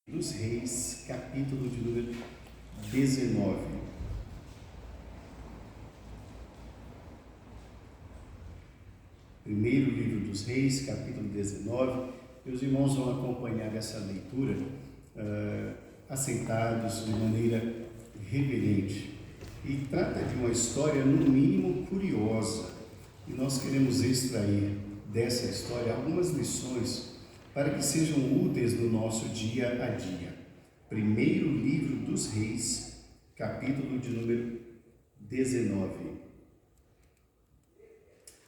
dos Reis, capítulo de número 19. Primeiro livro dos Reis, capítulo 19. Meus irmãos vão acompanhar essa leitura assentados de maneira reverente. E trata de uma história, no mínimo, curiosa. E nós queremos extrair dessa história algumas lições para que sejam úteis no nosso dia a dia. Primeiro livro dos Reis, capítulo de número 19.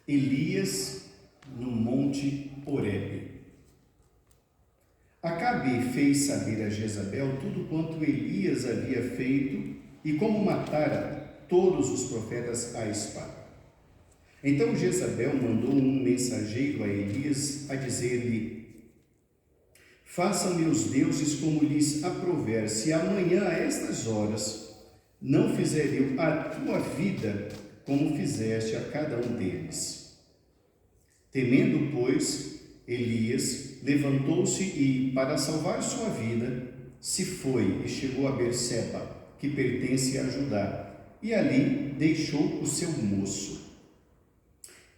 Elias no Monte Horebe. Acabe fez saber a Jezabel tudo quanto Elias havia feito e como matara todos os profetas à espada. Então Jezabel mandou um mensageiro a Elias a dizer-lhe: façam-me os deuses como lhes aprouver, se amanhã a estas horas não fizer eu a tua vida como fizeste a cada um deles. Temendo, pois, Elias levantou-se e, para salvar sua vida, se foi e chegou a Berseba, que pertence a Judá, e ali deixou o seu moço.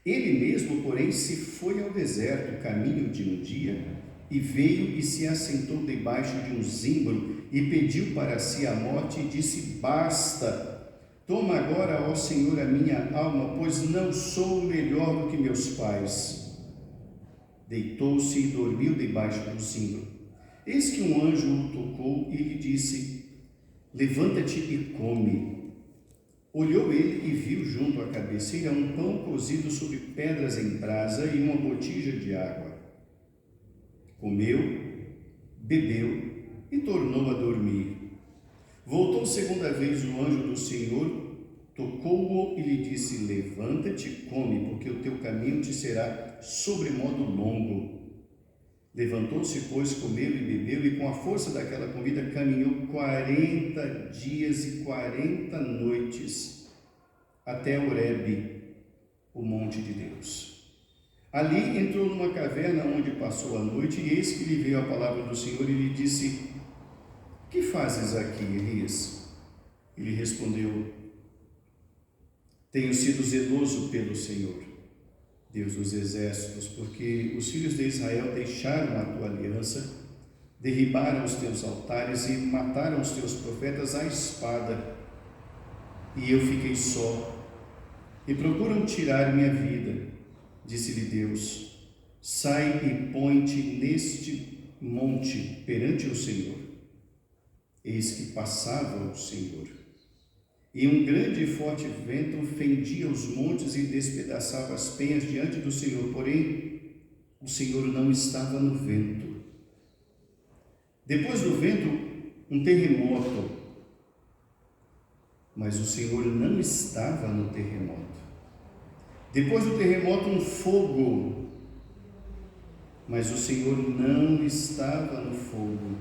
Ele mesmo, porém, se foi ao deserto, caminho de um dia, e veio e se assentou debaixo de um zimbro, e pediu para si a morte, e disse: basta, toma agora, ó Senhor, a minha alma, pois não sou melhor do que meus pais. Deitou-se e dormiu debaixo do zimbro. Eis que um anjo o tocou e lhe disse: levanta-te e come. Olhou ele e viu junto à cabeceira um pão cozido sobre pedras em brasa e uma botija de água. Comeu, bebeu e tornou a dormir. Voltou segunda vez o anjo do Senhor, tocou-o e lhe disse: levanta-te e come, porque o teu caminho te será sobremodo longo. Levantou-se, pois, comeu e bebeu, e com a força daquela comida caminhou 40 dias e 40 noites até Horebe, o monte de Deus. Ali entrou numa caverna onde passou a noite, e eis que lhe veio a palavra do Senhor e lhe disse: que fazes aqui, Elias? Ele respondeu: tenho sido zeloso pelo Senhor, Deus dos exércitos, porque os filhos de Israel deixaram a tua aliança, derribaram os teus altares e mataram os teus profetas à espada, e eu fiquei só, e procuram tirar minha vida. Disse-lhe Deus: sai e põe-te neste monte perante o Senhor. Eis que passava o Senhor, e um grande e forte vento fendia os montes e despedaçava as penhas diante do Senhor, porém o Senhor não estava no vento. Depois do vento, um terremoto, mas o Senhor não estava no terremoto. Depois do terremoto, um fogo, mas o Senhor não estava no fogo.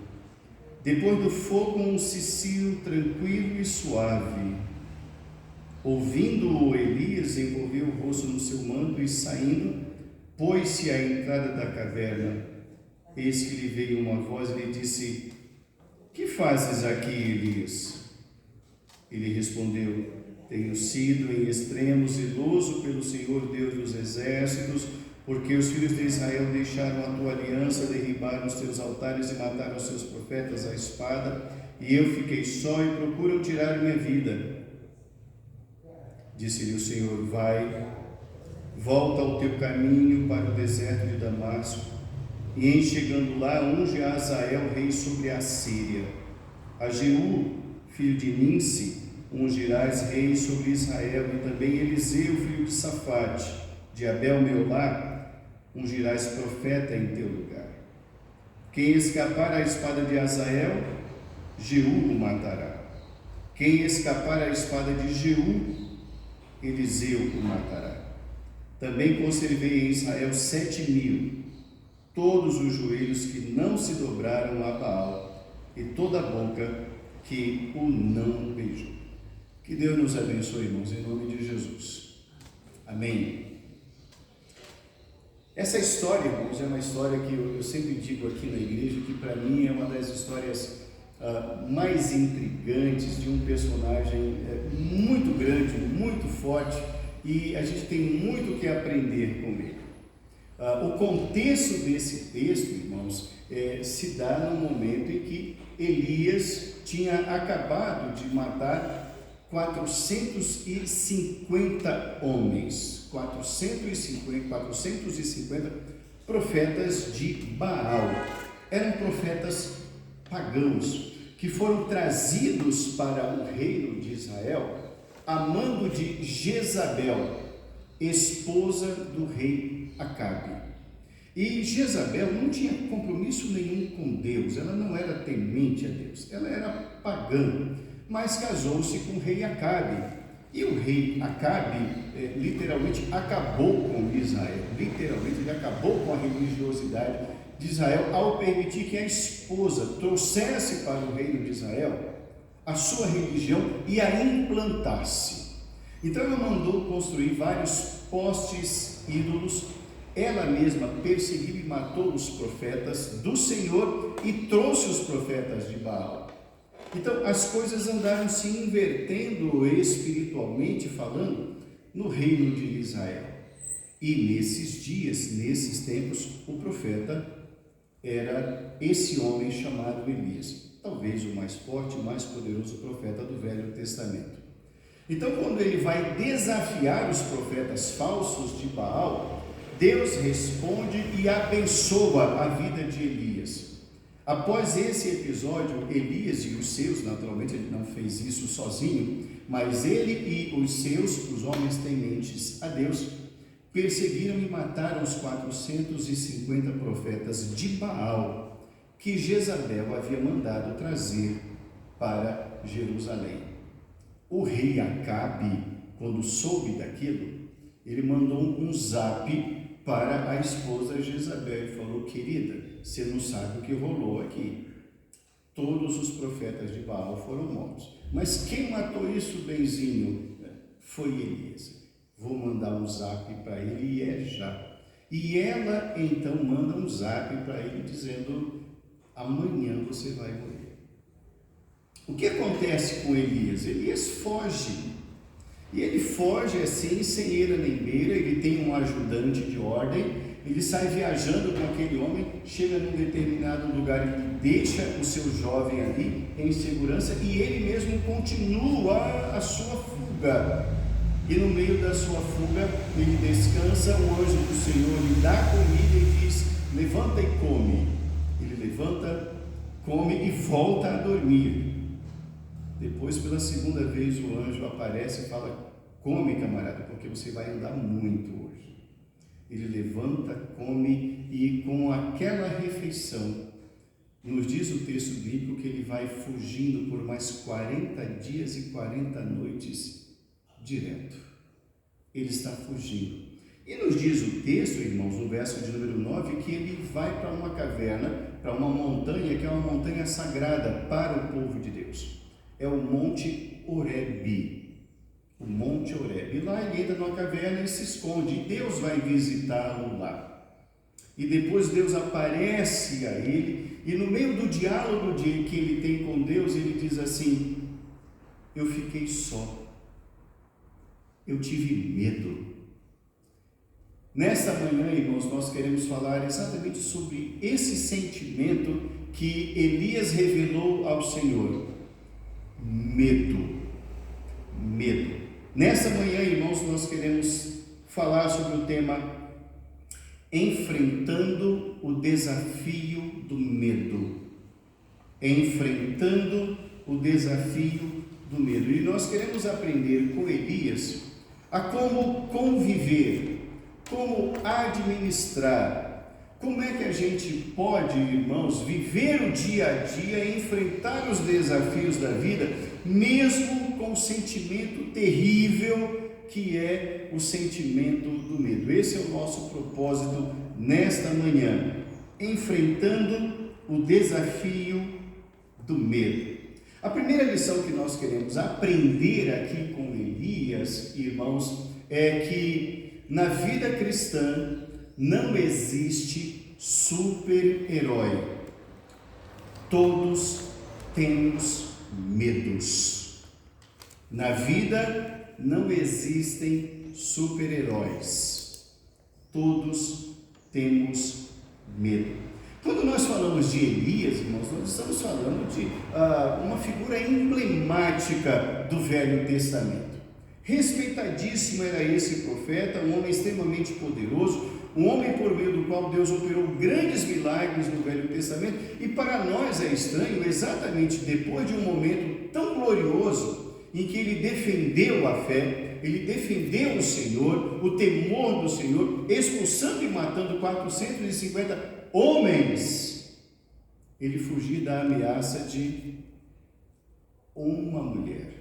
Depois do fogo, um cicio tranquilo e suave. Ouvindo-o, Elias envolveu o rosto no seu manto e, saindo, pôs-se à entrada da caverna. Eis que lhe veio uma voz e lhe disse: que fazes aqui, Elias? Ele respondeu: tenho sido em extremo zeloso pelo Senhor Deus dos exércitos, porque os filhos de Israel deixaram a tua aliança, derribaram os teus altares e mataram os teus profetas à espada, e eu fiquei só e procuram tirar minha vida. Disse-lhe o Senhor: vai, volta ao teu caminho para o deserto de Damasco, e em chegando lá, unge a Azael rei sobre a Síria. A Jeú, filho de Ninsi, ungirás rei sobre Israel, e também Eliseu, filho de Safate, de Abel-Meolá, ungirás profeta em teu lugar. Quem escapar à espada de Azael, Jeú o matará. Quem escapar à espada de Jeú, Eliseu o matará. Também conservei em Israel 7.000, todos os joelhos que não se dobraram a Baal, e toda a boca que o não beijou. Que Deus nos abençoe, irmãos, em nome de Jesus. Amém. Essa história, irmãos, é uma história que eu sempre digo aqui na igreja, que para mim é uma das histórias mais intrigantes, de um personagem muito grande, muito forte, e a gente tem muito o que aprender com ele. O contexto desse texto, irmãos, se dá no momento em que Elias tinha acabado de matar 450 homens, 450 profetas de Baal. Eram profetas pagãos que foram trazidos para o reino de Israel a mando de Jezabel, esposa do rei Acabe. E Jezabel não tinha compromisso nenhum com Deus, ela não era temente a Deus, ela era pagã, mas casou-se com o rei Acabe. E o rei Acabe literalmente acabou com Israel, literalmente ele acabou com a religiosidade de Israel ao permitir que a esposa trouxesse para o reino de Israel a sua religião e a implantasse. Então ela mandou construir vários postes ídolos, ela mesma perseguiu e matou os profetas do Senhor e trouxe os profetas de Baal. Então as coisas andaram se invertendo espiritualmente falando no reino de Israel. E nesses dias, nesses tempos, o profeta era esse homem chamado Elias, talvez o mais forte, mais poderoso profeta do Velho Testamento. Então, quando ele vai desafiar os profetas falsos de Baal, Deus responde e abençoa a vida de Elias. Após esse episódio, Elias e os seus, naturalmente ele não fez isso sozinho, mas ele e os seus, os homens tementes a Deus, perseguiram e mataram os 450 profetas de Baal, que Jezabel havia mandado trazer para Jerusalém. O rei Acabe, quando soube daquilo, ele mandou um zap para a esposa Jezabel e falou: querida, você não sabe o que rolou aqui. Todos os profetas de Baal foram mortos. Mas quem matou isso, benzinho? Foi Elias. Vou mandar um zap para ele e é já. E ela então manda um zap para ele dizendo: amanhã você vai morrer. O que acontece com Elias? Elias foge. E ele foge assim, sem eira nem beira. Ele tem um ajudante de ordem. Ele sai viajando com aquele homem, chega num determinado lugar, ele deixa o seu jovem ali em segurança e ele mesmo continua a sua fuga. E no meio da sua fuga, ele descansa, o anjo do Senhor lhe dá comida e diz: levanta e come. Ele levanta, come e volta a dormir. Depois, pela segunda vez, o anjo aparece e fala: come, camarada, porque você vai andar muito hoje. Ele levanta, come e com aquela refeição, nos diz o texto bíblico que ele vai fugindo por mais 40 dias e 40 noites direto. Ele está fugindo. E nos diz o texto, irmãos, no verso de número 9, que ele vai para uma caverna, para uma montanha, que é uma montanha sagrada para o povo de Deus. É o Monte Horebe. O Monte Horebe. E lá ele entra numa caverna e se esconde. E Deus vai visitá-lo lá. E depois Deus aparece a ele. E no meio do diálogo que ele tem com Deus, ele diz assim: eu fiquei só. Eu tive medo. Nesta manhã, irmãos, nós queremos falar exatamente sobre esse sentimento que Elias revelou ao Senhor. Medo. Medo. Nessa manhã, irmãos, nós queremos falar sobre o tema enfrentando o desafio do medo. Enfrentando o desafio do medo. E nós queremos aprender com Elias a como conviver, como administrar, como é que a gente pode, irmãos, viver o dia a dia, enfrentar os desafios da vida, mesmo com o sentimento terrível que é o sentimento do medo. Esse é o nosso propósito nesta manhã, enfrentando o desafio do medo. A primeira lição que nós queremos aprender aqui com Elias, irmãos, é que na vida cristã não existe super-herói. Todos temos medos. Na vida não existem super-heróis. Todos temos medo. Quando nós falamos de Elias, irmãos, nós estamos falando de uma figura emblemática do Velho Testamento. Respeitadíssimo era esse profeta, um homem extremamente poderoso, um homem por meio do qual Deus operou grandes milagres no Velho Testamento, e para nós é estranho, exatamente depois de um momento tão glorioso, em que ele defendeu a fé, ele defendeu o Senhor, o temor do Senhor, expulsando e matando 450 homens, ele fugiu da ameaça de uma mulher.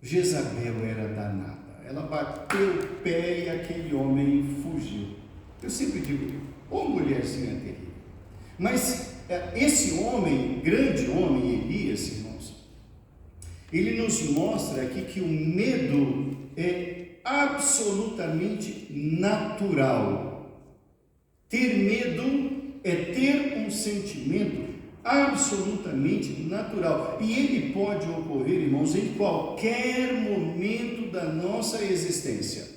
Jezabel era danada, ela bateu o pé e aquele homem fugiu. Eu sempre digo, mulherzinha terrível. Mas esse homem, grande homem, Elias, irmãos, ele nos mostra aqui que o medo é absolutamente natural. Ter medo é ter um sentimento absolutamente natural. E ele pode ocorrer, irmãos, em qualquer momento da nossa existência.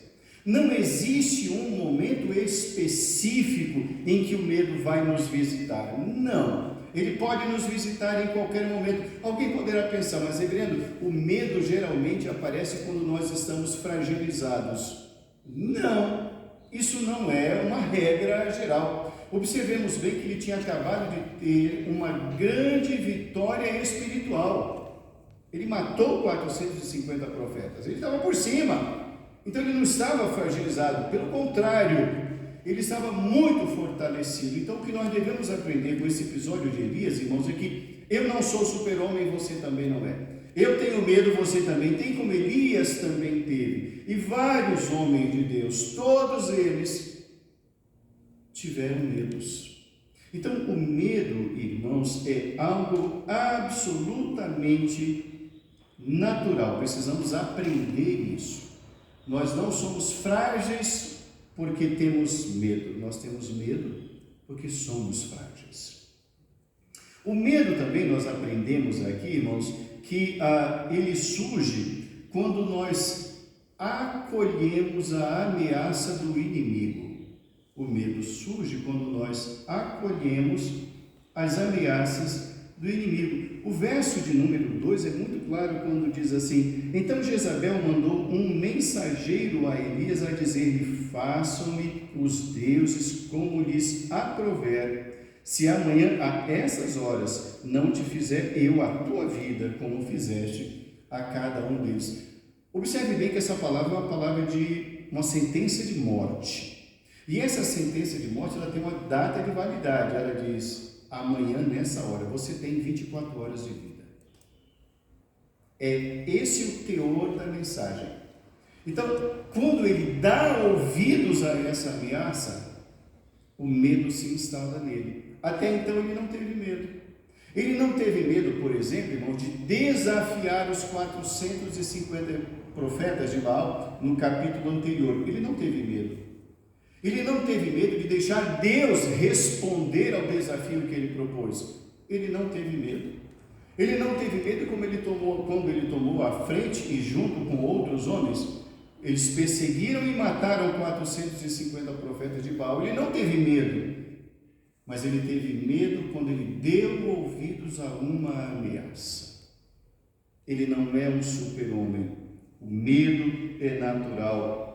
Não existe um momento específico em que o medo vai nos visitar. Não. Ele pode nos visitar em qualquer momento. Alguém poderá pensar, mas reverendo, o medo geralmente aparece quando nós estamos fragilizados. Não. Isso não é uma regra geral. Observemos bem que ele tinha acabado de ter uma grande vitória espiritual. Ele matou 450 profetas. Ele estava por cima. Então ele não estava fragilizado. Pelo contrário, ele estava muito fortalecido. Então o que nós devemos aprender com esse episódio de Elias, irmãos, é que eu não sou super-homem, você também não é. Eu tenho medo, você também tem, como Elias também teve. E vários homens de Deus, todos eles tiveram medos. Então, o medo, irmãos, é algo absolutamente natural. Precisamos aprender isso. Nós não somos frágeis porque temos medo. Nós temos medo porque somos frágeis. O medo também, nós aprendemos aqui, irmãos, que ele surge quando nós acolhemos a ameaça do inimigo. O medo surge quando nós acolhemos as ameaças do inimigo. O verso de número 2 é muito claro quando diz assim: então Jezabel mandou um mensageiro a Elias a dizer-lhe: façam-me os deuses como lhes aprouver, se amanhã a essas horas não te fizer eu a tua vida como fizeste a cada um deles. Observe bem que essa palavra é uma palavra de uma sentença de morte. E essa sentença de morte, ela tem uma data de validade. Ela diz: amanhã, nessa hora, você tem 24 horas de vida. É esse o teor da mensagem. Então, quando ele dá ouvidos a essa ameaça, o medo se instala nele. Até então ele não teve medo. Ele não teve medo, por exemplo, irmão, de desafiar os 450 profetas de Baal no capítulo anterior. Ele não teve medo. Ele não teve medo de deixar Deus responder ao desafio que ele propôs. Ele não teve medo. Ele não teve medo quando ele tomou a frente e junto com outros homens, eles perseguiram e mataram 450 profetas de Baal. Ele não teve medo. Mas ele teve medo quando ele deu ouvidos a uma ameaça. Ele não é um super-homem. O medo é natural.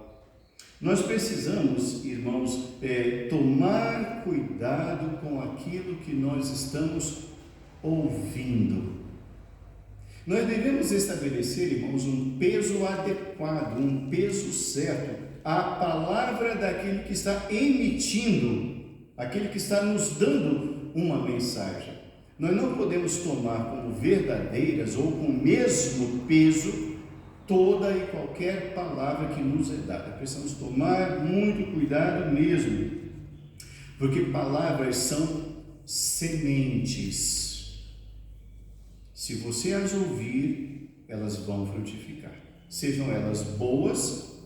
Nós precisamos, irmãos, tomar cuidado com aquilo que nós estamos ouvindo. Nós devemos estabelecer, irmãos, um peso adequado, um peso certo à palavra daquele que está emitindo, aquele que está nos dando uma mensagem. Nós não podemos tomar como verdadeiras ou com o mesmo peso toda e qualquer palavra que nos é dada. Precisamos tomar muito cuidado mesmo, porque palavras são sementes. Se você as ouvir, elas vão frutificar. Sejam elas boas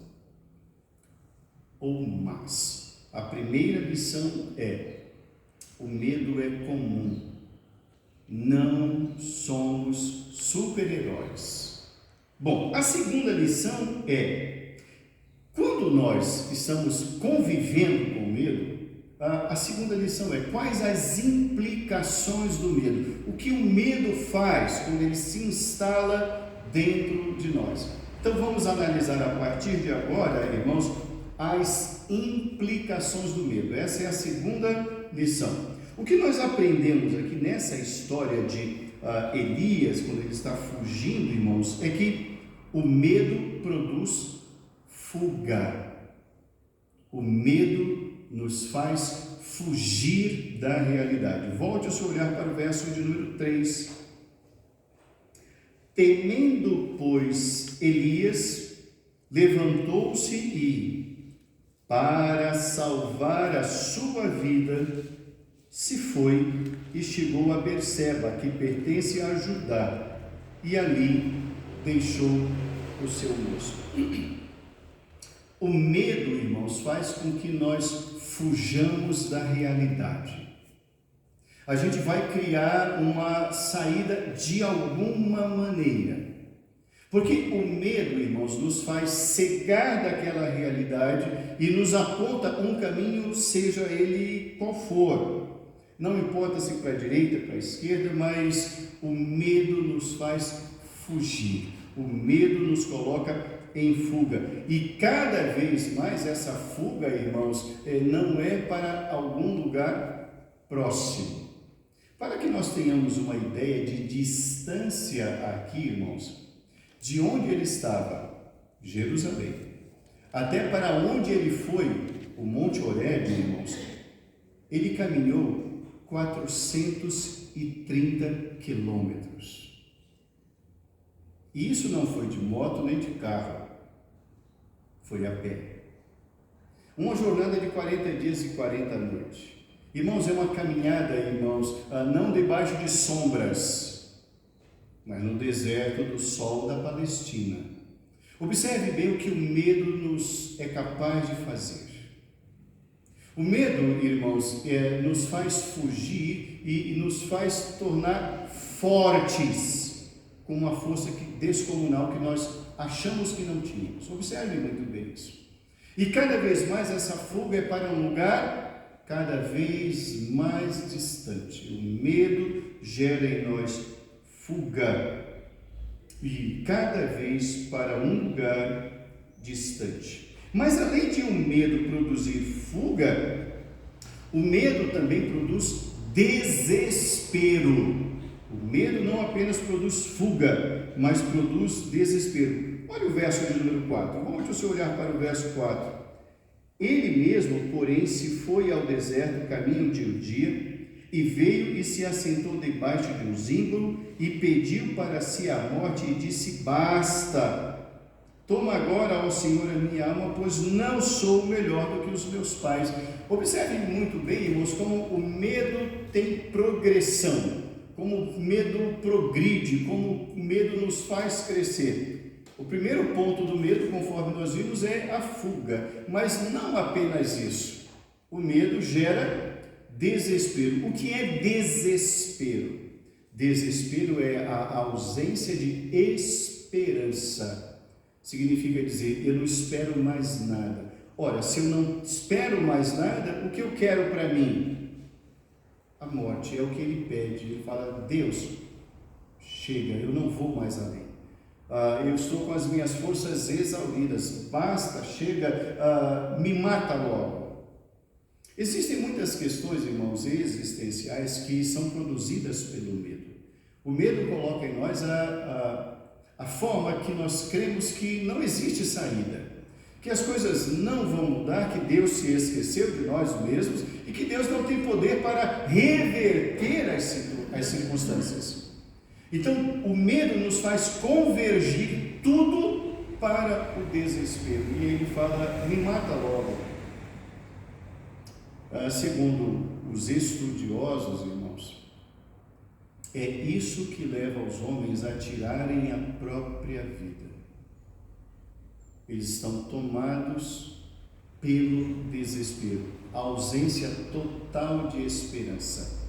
ou mais. A primeira lição é: o medo é comum. Não somos super-heróis. Bom, a segunda lição é: quando nós estamos convivendo com o medo, a segunda lição é: quais as implicações do medo? O que o medo faz quando ele se instala dentro de nós? Então vamos analisar a partir de agora, irmãos, as implicações do medo. Essa é a segunda lição. O que nós aprendemos aqui nessa história de Elias, quando ele está fugindo, irmãos, é que o medo produz fuga. O medo nos faz fugir da realidade. Volte o seu olhar para o verso de número 3. Temendo, pois, Elias, levantou-se e, para salvar a sua vida, se foi e chegou a Berseba, que pertence a Judá, e ali deixou o seu moço. O medo, irmãos, faz com que nós fujamos da realidade. A gente vai criar uma saída de alguma maneira. Porque o medo, irmãos, nos faz cegar daquela realidade e nos aponta um caminho, seja ele qual for. Não importa se para a direita, para a esquerda, mas o medo nos faz fugir. O medo nos coloca em fuga. E cada vez mais essa fuga, irmãos, não é para algum lugar próximo. Para que nós tenhamos uma ideia de distância aqui, irmãos, de onde ele estava, Jerusalém, até para onde ele foi, o Monte Horebe, irmãos, ele caminhou 430 quilômetros. E isso não foi de moto nem de carro, foi a pé. Uma jornada de 40 dias e 40 noites. Irmãos, é uma caminhada, irmãos, não debaixo de sombras, mas no deserto do sol da Palestina. Observe bem o que o medo nos é capaz de fazer. O medo, irmãos, nos faz fugir e nos faz tornar fortes, com uma força descomunal que nós achamos que não tínhamos. Observe muito bem isso. E cada vez mais essa fuga é para um lugar cada vez mais distante. O medo gera em nós fuga e cada vez para um lugar distante. Mas além de o medo produzir fuga, o medo também produz desespero. O medo não apenas produz fuga, mas produz desespero. Olha o verso de número 4. Volte o seu olhar para o verso 4. Ele mesmo, porém, se foi ao deserto caminho de um dia, e veio e se assentou debaixo de um zimbro, e pediu para si a morte, e disse: basta, toma agora, ó Senhor, a minha alma, pois não sou melhor do que os meus pais. Observem muito bem, irmãos, como o medo tem progressão, como o medo progride, como o medo nos faz crescer. O primeiro ponto do medo, conforme nós vimos, é a fuga, mas não apenas isso. O medo gera desespero. O que é desespero? Desespero é a ausência de esperança. Significa dizer, eu não espero mais nada. Ora, se eu não espero mais nada, o que eu quero para mim? A morte, é o que ele pede. Ele fala: Deus, chega, eu não vou mais além. Eu estou com as minhas forças exauridas, basta, chega, me mata logo. Existem muitas questões, irmãos, existenciais que são produzidas pelo medo. O medo coloca em nós a forma que nós cremos que não existe saída, que as coisas não vão mudar, que Deus se esqueceu de nós mesmos e que Deus não tem poder para reverter as circunstâncias. Então, o medo nos faz convergir tudo para o desespero. E ele fala: me mata logo. Segundo os estudiosos, irmãos, é isso que leva os homens a tirarem a própria vida. Eles estão tomados pelo desespero, a ausência total de esperança.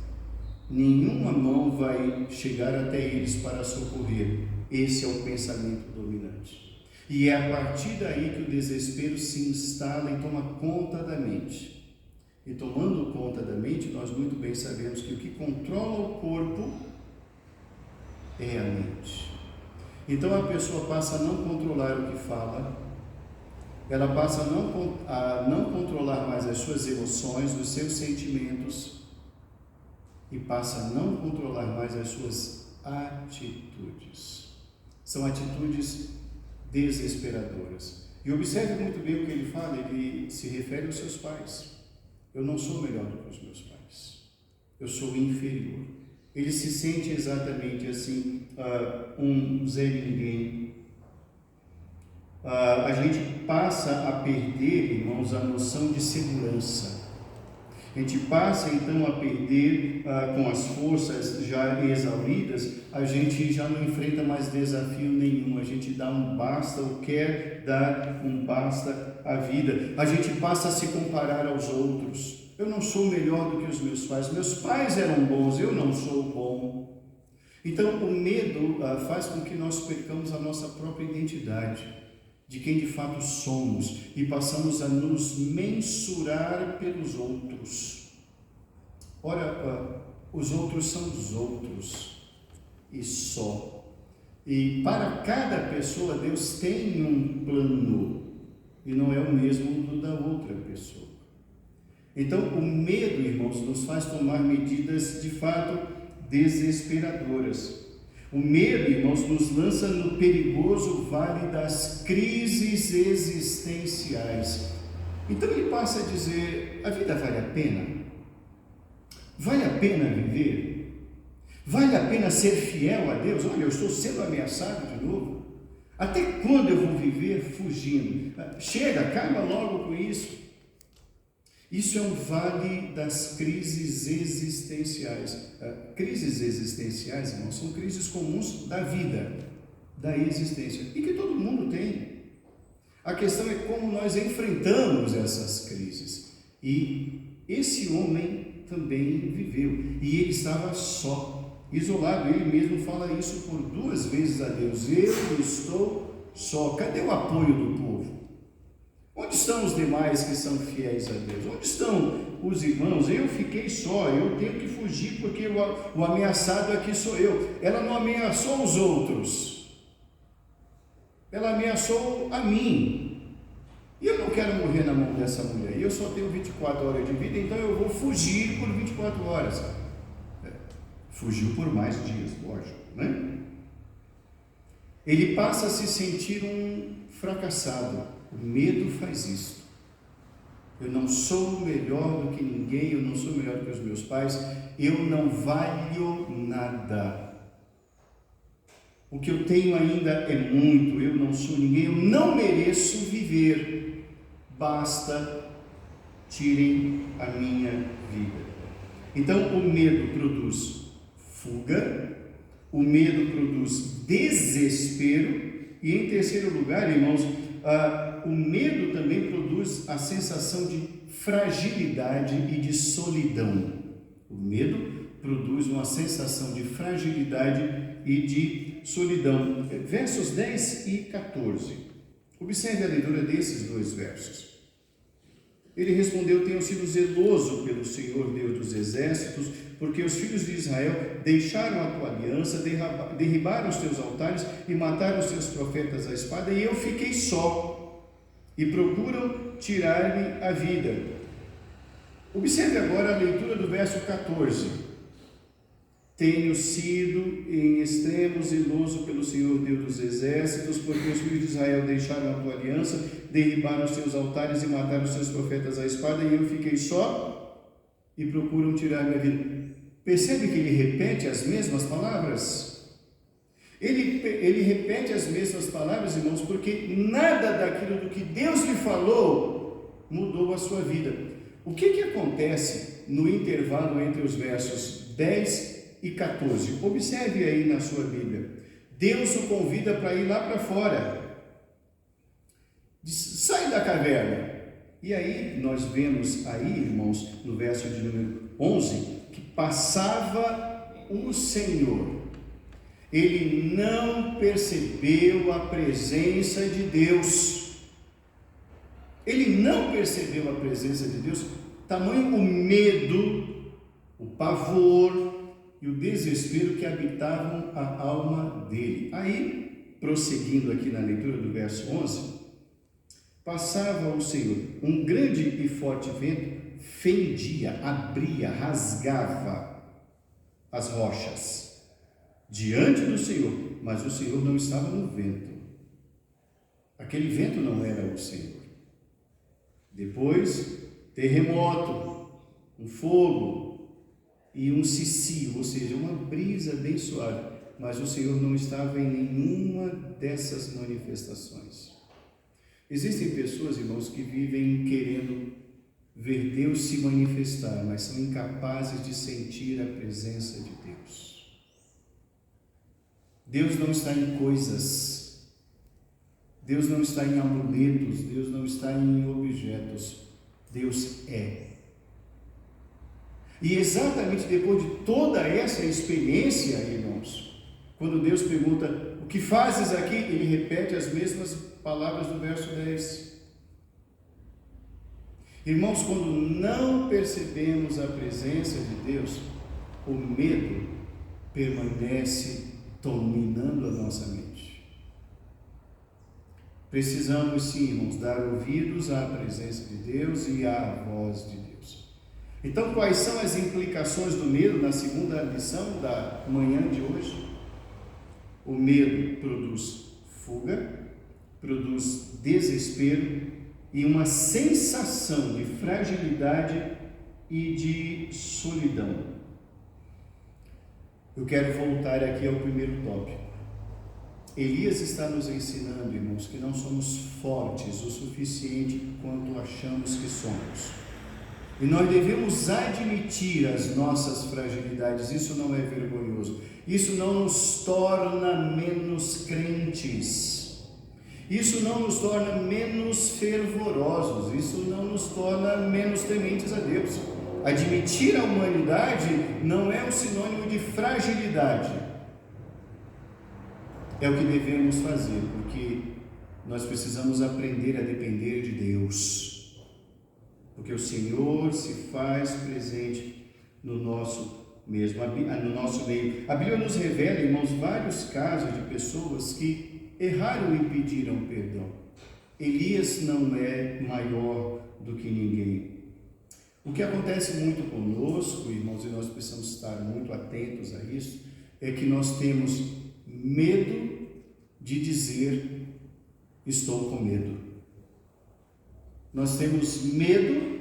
Nenhuma mão vai chegar até eles para socorrer. Esse é o pensamento dominante. E é a partir daí que o desespero se instala e toma conta da mente. E tomando conta da mente, nós muito bem sabemos que o que controla o corpo é a mente. Então a pessoa passa a não controlar o que fala, ela passa a não controlar mais as suas emoções, os seus sentimentos, e passa a não controlar mais as suas atitudes. São atitudes desesperadoras. E observe muito bem o que ele fala, ele se refere aos seus pais. Eu não sou melhor do que os meus pais. Eu sou inferior. Ele se sente exatamente assim, um Zé Ninguém. A gente passa a perder, irmãos, a noção de segurança. A gente passa então a perder, com as forças já exauridas, a gente já não enfrenta mais desafio nenhum, a gente dá um basta ou quer dar um basta à vida. A gente passa a se comparar aos outros. Eu não sou melhor do que os meus pais eram bons, eu não sou bom. Então o medo faz com que nós percamos a nossa própria identidade, de quem de fato somos, e passamos a nos mensurar pelos outros. Ora, os outros são os outros, e só. E para cada pessoa, Deus tem um plano, e não é o mesmo do da outra pessoa. Então, o medo, irmãos, nos faz tomar medidas de fato desesperadoras. O medo, irmãos, nos lança no perigoso vale das crises existenciais. Então ele passa a dizer: a vida vale a pena? Vale a pena viver? Vale a pena ser fiel a Deus? Olha, eu estou sendo ameaçado de novo. Até quando eu vou viver fugindo? Chega, acaba logo com isso. Isso é um vale das crises existenciais. Crises existenciais, irmãos, são crises comuns da vida, da existência, e que todo mundo tem. A questão é como nós enfrentamos essas crises. E esse homem também viveu, e ele estava só, isolado. Ele mesmo fala isso por 2 vezes a Deus: eu estou só. Cadê o apoio do povo? Onde estão os demais que são fiéis a Deus? Onde estão os irmãos? Eu fiquei só, eu tenho que fugir porque o ameaçado aqui sou eu. Ela não ameaçou os outros, ela ameaçou a mim. E eu não quero morrer na mão dessa mulher. E eu só tenho 24 horas de vida, então eu vou fugir por 24 horas. Fugiu por mais dias, lógico, né? Ele passa a se sentir um fracassado. O medo faz isso. Eu não sou melhor do que ninguém, eu não sou melhor do que os meus pais, eu não valho nada. O que eu tenho ainda é muito, eu não sou ninguém, eu não mereço viver. Basta, tirem a minha vida. Então o medo produz fuga, o medo produz desespero, e em terceiro lugar, irmãos, o medo também produz a sensação de fragilidade e de solidão. O medo produz uma sensação de fragilidade e de solidão. Versos 10 e 14. Observe a leitura desses 2 versos. Ele respondeu: tenho sido zeloso pelo Senhor Deus dos exércitos, porque os filhos de Israel deixaram a tua aliança, derribaram os teus altares e mataram os teus profetas à espada, e eu fiquei só, e procuram tirar-me a vida. Observe agora a leitura do verso 14. Tenho sido em extremo zeloso pelo Senhor Deus dos exércitos, porque os filhos de Israel deixaram a tua aliança, derribaram os teus altares e mataram os teus profetas à espada, e eu fiquei só, e procuram tirar minha vida. Percebe que ele repete as mesmas palavras? Ele repete as mesmas palavras, irmãos, porque nada daquilo do que Deus lhe falou mudou a sua vida. O que acontece no intervalo entre os versos 10 e 14? Observe aí na sua Bíblia. Deus o convida para ir lá para fora. Diz: sai da caverna. E aí nós vemos aí, irmãos, no verso de número 11, que passava o Senhor. Ele não percebeu a presença de Deus. Ele não percebeu a presença de Deus, tamanho o medo, o pavor e o desespero que habitavam a alma dele. Aí, prosseguindo aqui na leitura do verso 11, passava o Senhor, um grande e forte vento fendia, abria, rasgava as rochas diante do Senhor, mas o Senhor não estava no vento. Aquele vento não era o Senhor. Depois, terremoto, um fogo e um cicio, ou seja, uma brisa bem suave, mas o Senhor não estava em nenhuma dessas manifestações. Existem pessoas, irmãos, que vivem querendo ver Deus se manifestar, mas são incapazes de sentir a presença de Deus. Deus não está em coisas, Deus não está em amuletos, Deus não está em objetos, Deus é. E exatamente depois de toda essa experiência, irmãos, quando Deus pergunta, o que fazes aqui? Ele repete as mesmas palavras do verso 10. Irmãos, quando não percebemos a presença de Deus, o medo permanece dominando a nossa mente. Precisamos sim, irmãos, dar ouvidos à presença de Deus e à voz de Deus. Então, quais são as implicações do medo na segunda lição da manhã de hoje? O medo produz fuga, produz desespero e uma sensação de fragilidade e de solidão. Eu quero voltar aqui ao primeiro tópico. Elias está nos ensinando, irmãos, que não somos fortes o suficiente quanto achamos que somos. E nós devemos admitir as nossas fragilidades. Isso não é vergonhoso. Isso não nos torna menos crentes. Isso não nos torna menos fervorosos. Isso não nos torna menos tementes a Deus. Admitir a humanidade não é um sinônimo de fragilidade. É o que devemos fazer, porque nós precisamos aprender a depender de Deus. Porque o Senhor se faz presente no nosso meio. A Bíblia nos revela, irmãos, vários casos de pessoas que erraram e pediram perdão. Elias não é maior do que ninguém. O que acontece muito conosco, irmãos, e nós precisamos estar muito atentos a isso, é que nós temos medo de dizer, estou com medo. Nós temos medo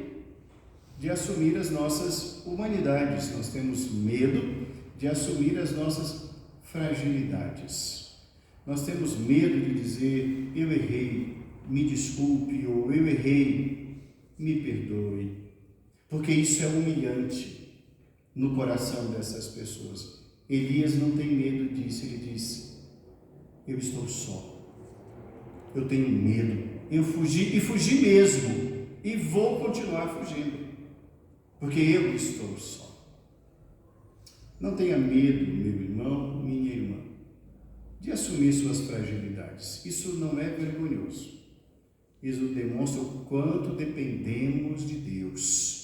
de assumir as nossas humanidades, nós temos medo de assumir as nossas fragilidades. Nós temos medo de dizer, eu errei, me desculpe, ou eu errei, me perdoe. Porque isso é humilhante no coração dessas pessoas. Elias não tem medo disso, ele diz, eu estou só, eu tenho medo, eu fugi e fugi mesmo, e vou continuar fugindo, porque eu estou só. Não tenha medo, meu irmão, minha irmã, de assumir suas fragilidades. Isso não é vergonhoso. Isso demonstra o quanto dependemos de Deus.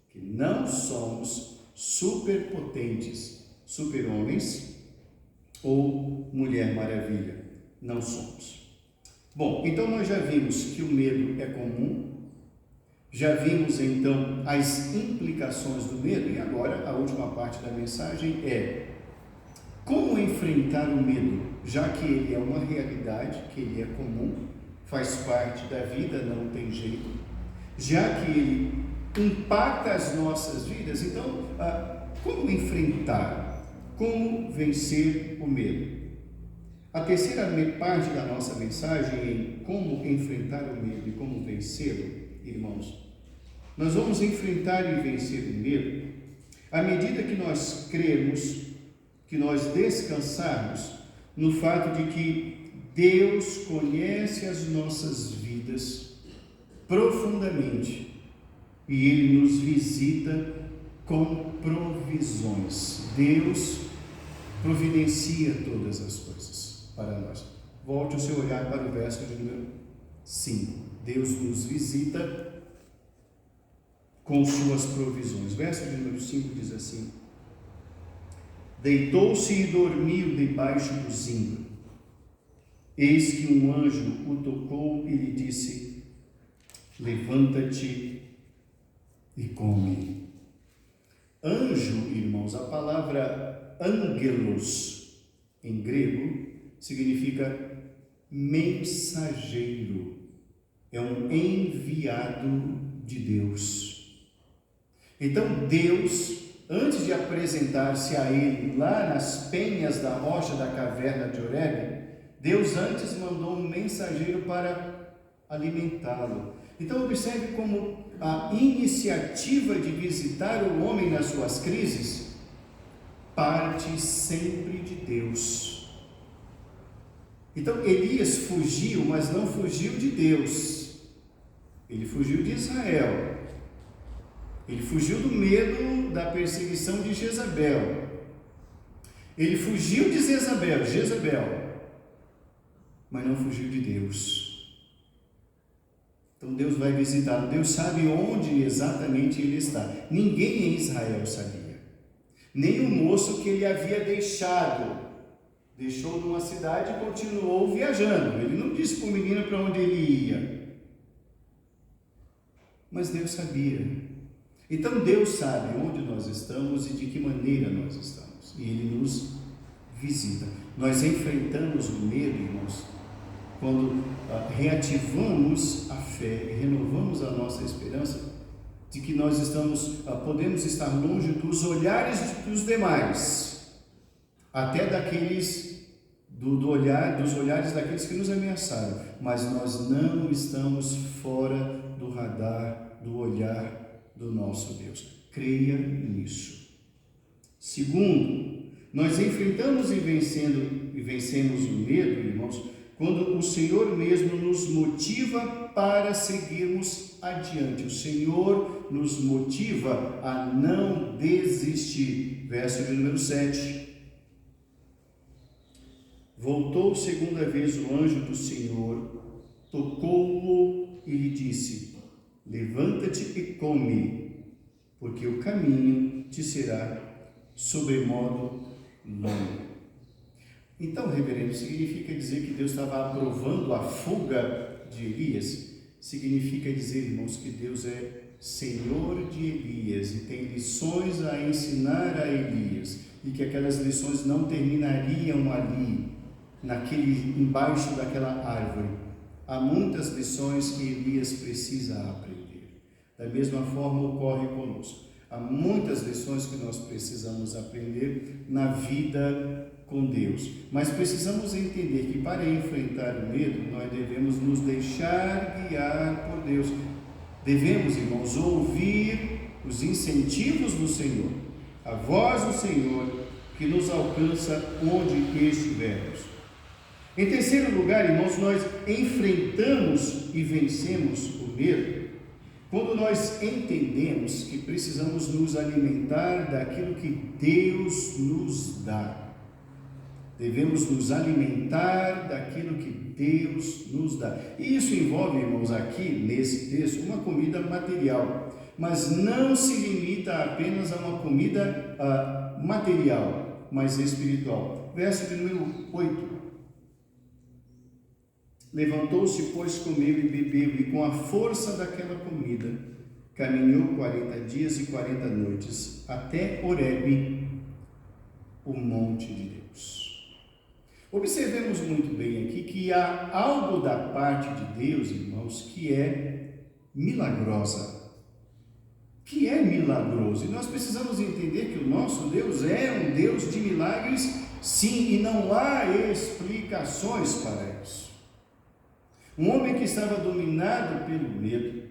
Que não somos superpotentes, super-homens ou Mulher Maravilha. Não somos. Bom, então nós já vimos que o medo é comum, já vimos então as implicações do medo, e agora a última parte da mensagem é como enfrentar o medo, já que ele é uma realidade, que ele é comum, faz parte da vida, não tem jeito, já que ele impacta as nossas vidas. Então, como enfrentar, como vencer o medo? A terceira parte da nossa mensagem em como enfrentar o medo e como vencê-lo, irmãos, nós vamos enfrentar e vencer o medo à medida que nós cremos, que nós descansarmos no fato de que Deus conhece as nossas vidas profundamente e Ele nos visita com provisões. Deus providencia todas as coisas para nós. Volte o seu olhar para o verso de número 5. Deus nos visita com suas provisões. Verso de número 5 diz assim: deitou-se e dormiu debaixo do zimbro. Eis que um anjo o tocou e lhe disse: levanta-te e come. Anjo, irmãos, a palavra angelos em grego significa mensageiro, é um enviado de Deus. Então Deus, antes de apresentar-se a ele lá nas penhas da rocha da caverna de Horebe, Deus antes mandou um mensageiro para alimentá-lo. Então observe como a iniciativa de visitar o homem nas suas crises parte sempre de Deus. Então Elias fugiu, mas não fugiu de Deus. Ele fugiu de Israel. Ele fugiu do medo da perseguição de Jezabel. Ele fugiu de Jezabel, mas não fugiu de Deus. Então Deus vai visitá-lo. Deus sabe onde exatamente ele está. Ninguém em Israel sabia. Nem o moço que ele havia deixado. Deixou numa cidade e continuou viajando. Ele não disse para o menino para onde ele ia. Mas Deus sabia. Então Deus sabe onde nós estamos e de que maneira nós estamos. E Ele nos visita. Nós enfrentamos o medo, irmãos, quando reativamos a fé e renovamos a nossa esperança de que nós podemos estar longe dos olhares dos demais, até daqueles dos olhares daqueles que nos ameaçaram, mas nós não estamos fora do radar, do olhar do nosso Deus. Creia nisso. Segundo, nós enfrentamos e vencemos o medo, irmãos, quando o Senhor mesmo nos motiva para seguirmos adiante. O Senhor nos motiva a não desistir. Verso de número 7. Voltou segunda vez o anjo do Senhor, tocou-o e lhe disse: levanta-te e come, porque o caminho te será sobremodo longo. Então, reverendo, significa dizer que Deus estava aprovando a fuga de Elias? Significa dizer, irmãos, que Deus é Senhor de Elias e tem lições a ensinar a Elias, e que aquelas lições não terminariam ali, embaixo daquela árvore. Há muitas lições que Elias precisa aprender. Da mesma forma ocorre conosco. Há muitas lições que nós precisamos aprender na vida com Deus. Mas precisamos entender que para enfrentar o medo, nós devemos nos deixar guiar por Deus. Devemos, irmãos, ouvir os incentivos do Senhor, a voz do Senhor que nos alcança onde estivermos. Em terceiro lugar, irmãos, nós enfrentamos e vencemos o medo quando nós entendemos que precisamos nos alimentar daquilo que Deus nos dá. Devemos nos alimentar daquilo que Deus nos dá. E isso envolve, irmãos, aqui nesse texto, uma comida material. Mas não se limita apenas a uma comida material, mas espiritual. Verso de número 8. Levantou-se, pois, comeu e bebeu, e com a força daquela comida, caminhou 40 dias e 40 noites, até Horebe, o monte de Deus. Observemos muito bem aqui que há algo da parte de Deus, irmãos, que é milagrosa. Que é milagroso. E nós precisamos entender que o nosso Deus é um Deus de milagres, sim, e não há explicações para isso. Um homem que estava dominado pelo medo,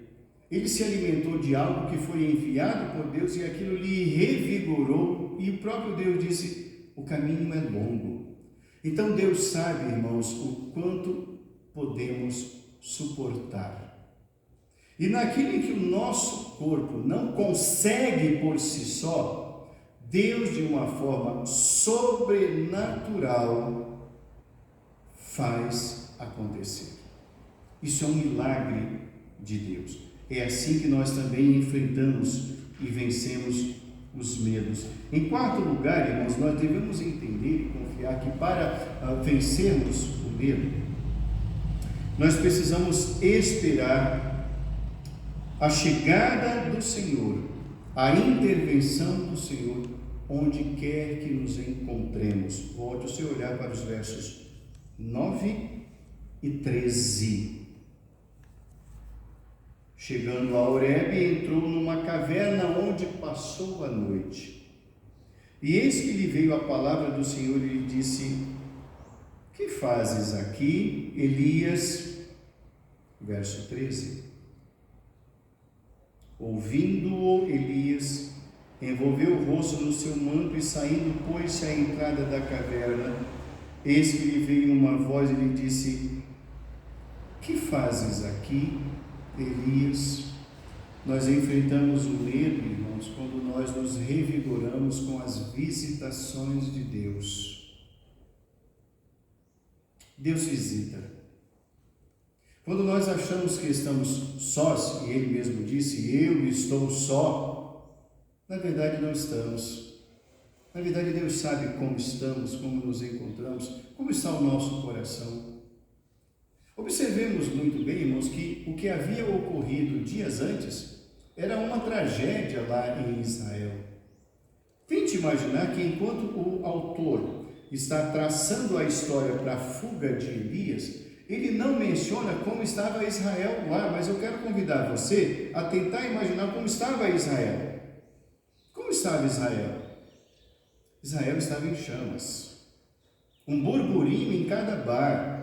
ele se alimentou de algo que foi enviado por Deus e aquilo lhe revigorou, e o próprio Deus disse: o caminho é longo. Então Deus sabe, irmãos, o quanto podemos suportar. E naquilo em que o nosso corpo não consegue por si só, Deus, de uma forma sobrenatural, faz acontecer. Isso é um milagre de Deus. É assim que nós também enfrentamos e vencemos os medos. Em quarto lugar, irmãos, nós devemos entender e confiar que para vencermos o medo, nós precisamos esperar a chegada do Senhor, a intervenção do Senhor, onde quer que nos encontremos. Volte o seu olhar para os versos 9 e 13. Chegando a Horebe, entrou numa caverna onde passou a noite. E eis que lhe veio a palavra do Senhor e lhe disse: que fazes aqui, Elias? Verso 13. Ouvindo-o, Elias envolveu o rosto no seu manto e saindo, pôs-se à entrada da caverna. Eis que lhe veio uma voz e lhe disse: que fazes aqui, Elias? Nós enfrentamos o medo, irmãos, quando nós nos revigoramos com as visitações de Deus. Deus visita. Quando nós achamos que estamos sós, e Ele mesmo disse: eu estou só, na verdade não estamos. Na verdade, Deus sabe como estamos, como nos encontramos, como está o nosso coração. Observemos muito bem, irmãos, que o que havia ocorrido dias antes era uma tragédia lá em Israel. Tente imaginar que enquanto o autor está traçando a história para a fuga de Elias, ele não menciona como estava Israel lá, mas eu quero convidar você a tentar imaginar como estava Israel. Como estava Israel? Israel estava em chamas, um burburinho em cada bar,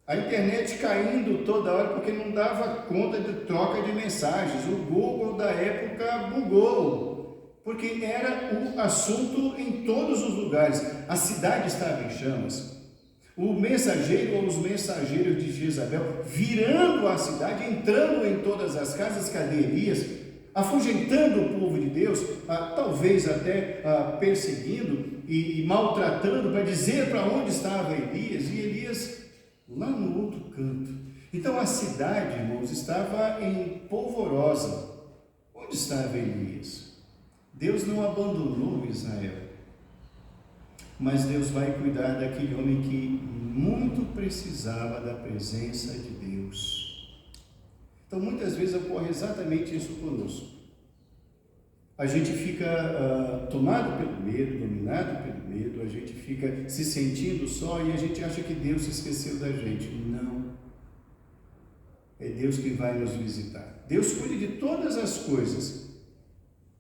a internet caindo toda hora porque não dava conta de troca de mensagens. O Google da época bugou, porque era o assunto em todos os lugares. A cidade estava em chamas. O mensageiro ou os mensageiros de Jezabel virando a cidade, entrando em todas as casas. Cadê Elias? Afugentando o povo de Deus, talvez até perseguindo e maltratando, para dizer para onde estava Elias. E Elias lá no outro canto. Então a cidade, irmãos, estava em polvorosa. Onde estava Elias? Deus não abandonou Israel, mas Deus vai cuidar daquele homem que muito precisava da presença de Deus. Então muitas vezes ocorre exatamente isso conosco. A gente fica tomado pelo medo, dominado pelo medo, a gente fica se sentindo só e a gente acha que Deus se esqueceu da gente. Não. É Deus que vai nos visitar. Deus cuida de todas as coisas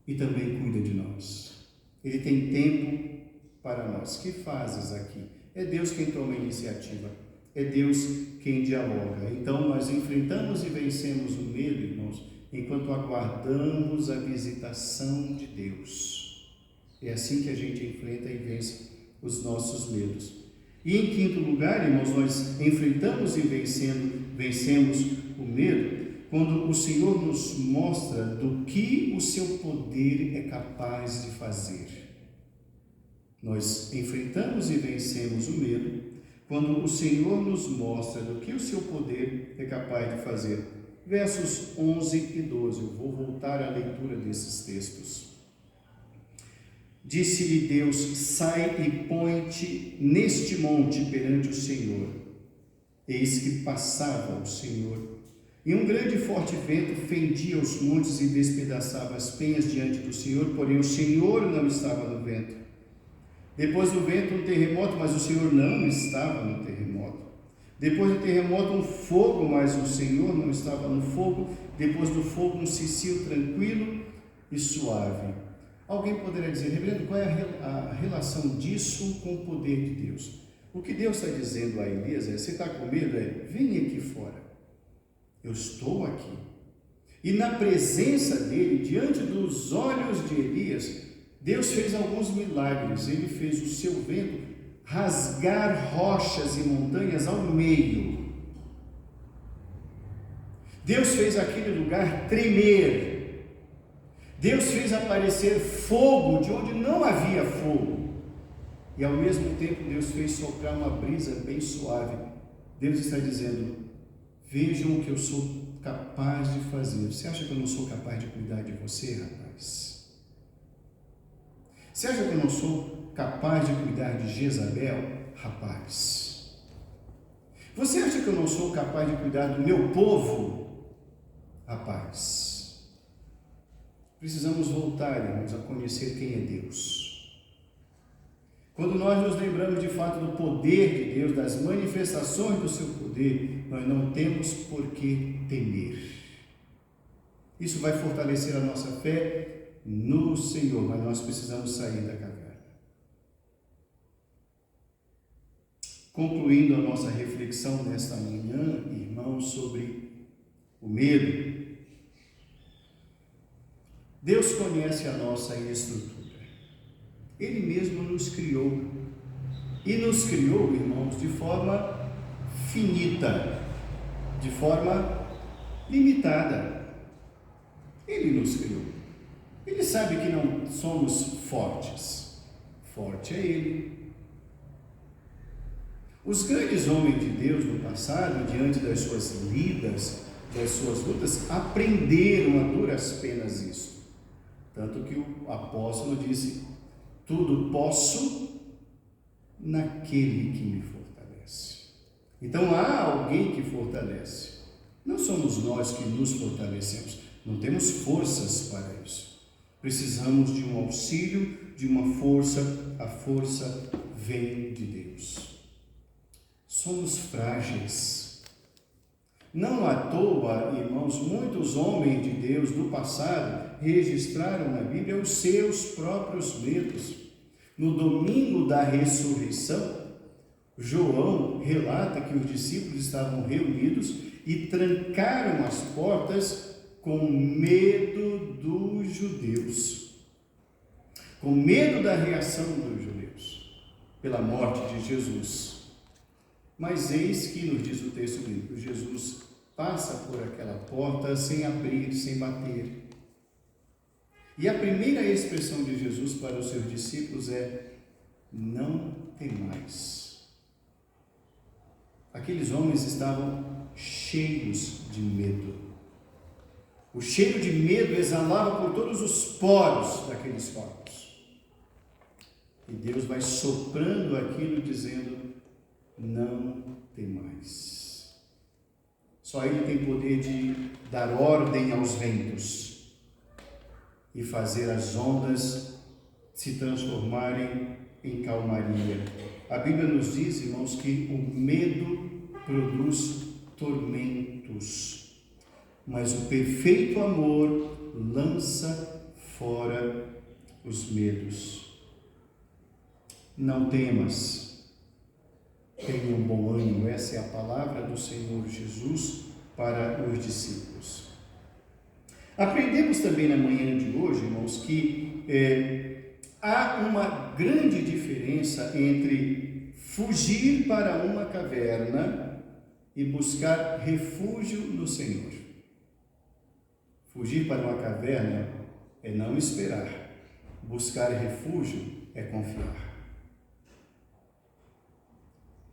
e também cuida de nós. Ele tem tempo para nós. Que fazes aqui? É Deus quem toma a iniciativa. É Deus quem dialoga. Então nós enfrentamos e vencemos o medo, irmãos, enquanto aguardamos a visitação de Deus. É assim que a gente enfrenta e vence os nossos medos. E em quinto lugar, irmãos, nós enfrentamos e vencemos o medo quando o Senhor nos mostra do que o seu poder é capaz de fazer. Nós enfrentamos e vencemos o medo quando o Senhor nos mostra do que o seu poder é capaz de fazer. Versos 11 e 12, eu vou voltar à leitura desses textos. Disse-lhe Deus: sai e põe-te neste monte perante o Senhor. Eis que passava o Senhor, e um grande e forte vento fendia os montes e despedaçava as penhas diante do Senhor, porém o Senhor não estava no vento. Depois do vento um terremoto, mas o Senhor não estava no terremoto. Depois do terremoto um fogo, mas o Senhor não estava no fogo. Depois do fogo um cicio tranquilo e suave. Alguém poderia dizer: reverendo, qual é a relação disso com o poder de Deus? O que Deus está dizendo a Elias é: você está com medo? Vem aqui fora. Eu estou aqui. E na presença dele, diante dos olhos de Elias, Deus fez alguns milagres. Ele fez o seu vento rasgar rochas e montanhas ao meio. Deus fez aquele lugar tremer. Deus fez aparecer fogo de onde não havia fogo. E ao mesmo tempo Deus fez soprar uma brisa bem suave. Deus está dizendo: vejam o que eu sou capaz de fazer. Você acha que eu não sou capaz de cuidar de você, rapaz? Você acha que eu não sou capaz de cuidar de Jezabel, rapaz? Você acha que eu não sou capaz de cuidar do meu povo, rapaz? Precisamos voltar, irmãos, a conhecer quem é Deus. Quando nós nos lembramos de fato do poder de Deus, das manifestações do seu poder, nós não temos por que temer. Isso vai fortalecer a nossa fé no Senhor, mas nós precisamos sair da caverna. Concluindo a nossa reflexão nesta manhã, irmãos, sobre o medo. Deus conhece a nossa estrutura. Ele mesmo nos criou. E nos criou, irmãos, de forma finita, de forma limitada. Ele nos criou. Ele sabe que não somos fortes. Forte é Ele. Os grandes homens de Deus no passado, diante das suas lidas, das suas lutas, aprenderam a duras penas isso. Tanto que o apóstolo disse: tudo posso naquele que me fortalece. Então há alguém que fortalece. Não somos nós que nos fortalecemos. Não temos forças para isso. Precisamos de um auxílio, de uma força. A força vem de Deus. Somos frágeis. Não à toa, irmãos, muitos homens de Deus do passado registraram na Bíblia os seus próprios medos. No domingo da ressurreição, João relata que os discípulos estavam reunidos e trancaram as portas com medo dos judeus, com medo da reação dos judeus pela morte de Jesus. Mas eis que, nos diz o texto bíblico, Jesus passa por aquela porta sem abrir, sem bater. E a primeira expressão de Jesus para os seus discípulos é: não temais. Aqueles homens estavam cheios de medo. O cheiro de medo exalava por todos os poros daqueles corpos. E Deus vai soprando aquilo, dizendo: não temais. Só Ele tem poder de dar ordem aos ventos e fazer as ondas se transformarem em calmaria. A Bíblia nos diz, irmãos, que o medo produz tormentos, mas o perfeito amor lança fora os medos. Não temas. Tenha um bom ânimo. Essa é a palavra do Senhor Jesus para os discípulos. Aprendemos também na manhã de hoje, irmãos, que há uma grande diferença entre fugir para uma caverna e buscar refúgio no Senhor. Fugir para uma caverna é não esperar. Buscar refúgio é confiar.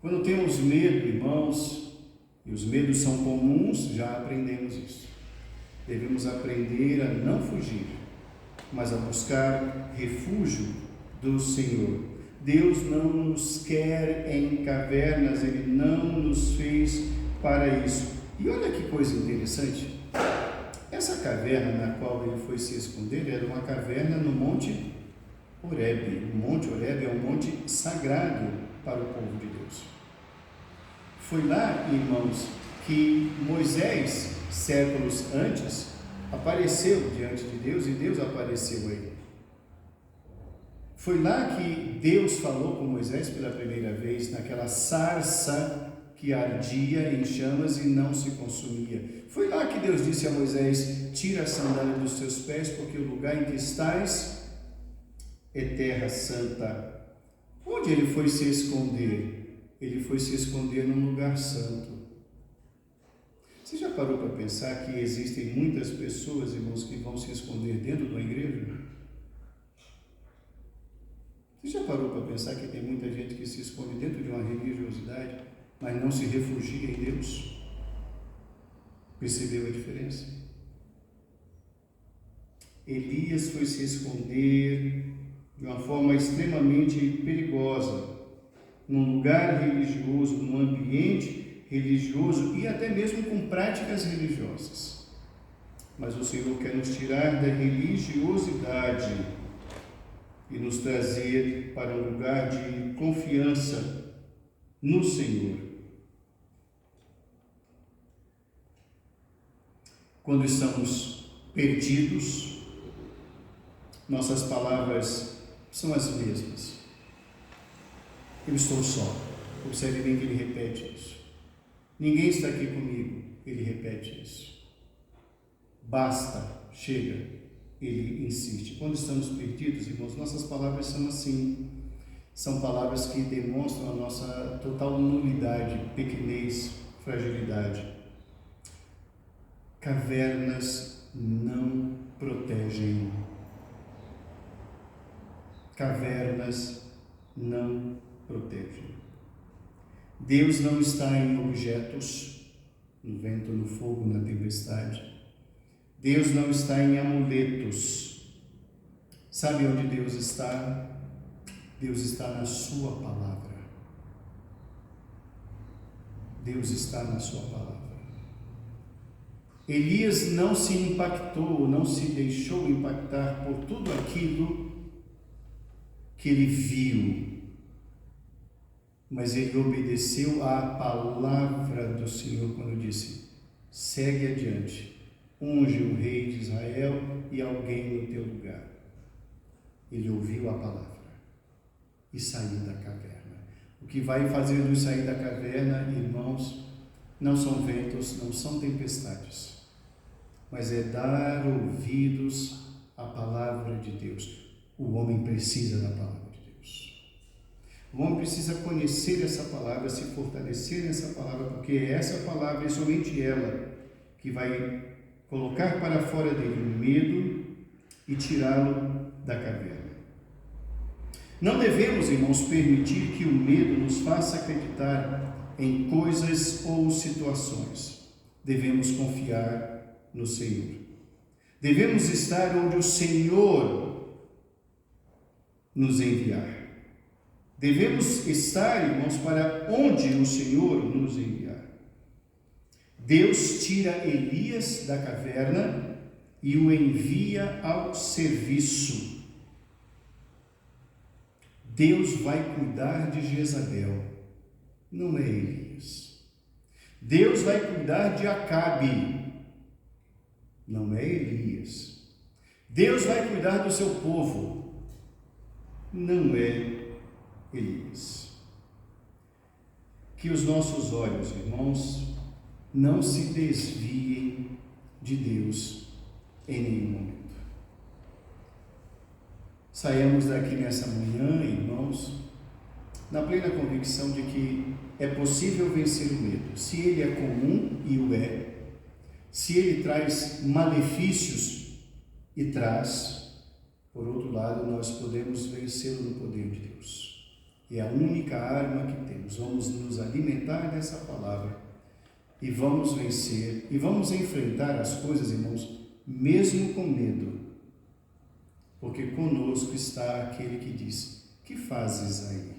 Quando temos medo, irmãos, e os medos são comuns, já aprendemos isso. Devemos aprender a não fugir, mas a buscar refúgio do Senhor. Deus não nos quer em cavernas, Ele não nos fez para isso. E olha que coisa interessante. Essa caverna na qual ele foi se esconder era uma caverna no Monte Horebe. O Monte Horebe é um monte sagrado para o povo de Deus. Foi lá, irmãos, que Moisés, séculos antes, apareceu diante de Deus e Deus apareceu a ele. Foi lá que Deus falou com Moisés pela primeira vez, naquela sarça que ardia em chamas e não se consumia. Foi lá que Deus disse a Moisés: tira a sandália dos teus pés, porque o lugar em que estás é terra santa. Onde ele foi se esconder? Ele foi se esconder num lugar santo. Você já parou para pensar que existem muitas pessoas, irmãos, que vão se esconder dentro de uma igreja? Você já parou para pensar que tem muita gente que se esconde dentro de uma religiosidade, mas não se refugia em Deus? Percebeu a diferença? Elias foi se esconder de uma forma extremamente perigosa, num lugar religioso, num ambiente religioso e até mesmo com práticas religiosas. Mas o Senhor quer nos tirar da religiosidade e nos trazer para um lugar de confiança no Senhor. Quando estamos perdidos, nossas palavras são as mesmas. Eu estou só. Observe bem que ele repete isso. Ninguém está aqui comigo. Ele repete isso. Basta, chega. Ele insiste. Quando estamos perdidos, irmãos, nossas palavras são assim. São palavras que demonstram a nossa total nulidade, pequenez, fragilidade. Cavernas não protegem. Cavernas não protegem. Deus não está em objetos, no vento, no fogo, na tempestade. Deus não está em amuletos. Sabe onde Deus está? Deus está na sua palavra. Deus está na sua palavra. Elias não se impactou, não se deixou impactar por tudo aquilo que ele viu, mas ele obedeceu à palavra do Senhor quando disse: segue adiante, unge o rei de Israel e alguém no teu lugar. Ele ouviu a palavra e saiu da caverna. O que vai fazer-nos sair da caverna, irmãos, não são ventos, não são tempestades, mas é dar ouvidos à palavra de Deus. O homem precisa da palavra de Deus. O homem precisa conhecer essa palavra, se fortalecer nessa palavra, porque é essa palavra e somente ela que vai colocar para fora dele o medo e tirá-lo da caverna. Não devemos, irmãos, permitir que o medo nos faça acreditar em coisas ou situações. Devemos confiar no Senhor. Devemos estar onde o Senhor nos enviar. Devemos estar, irmãos, para onde o Senhor nos enviar. Deus tira Elias da caverna e o envia ao serviço. Deus vai cuidar de Jezabel, não é Elias. Deus vai cuidar de Acabe, não é Elias. Deus vai cuidar do seu povo, não é Elias. Que os nossos olhos, irmãos, não se desviem de Deus em nenhum momento. Saiamos daqui nessa manhã, irmãos, na plena convicção de que é possível vencer o medo. Se ele é comum, e o é, se ele traz malefícios, e traz, por outro lado, nós podemos vencê-lo no poder de Deus. É a única arma que temos. Vamos nos alimentar dessa palavra e vamos vencer, e vamos enfrentar as coisas, irmãos, mesmo com medo. Porque conosco está aquele que diz: que fazes aí?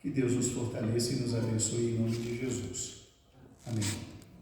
Que Deus nos fortaleça e nos abençoe em nome de Jesus.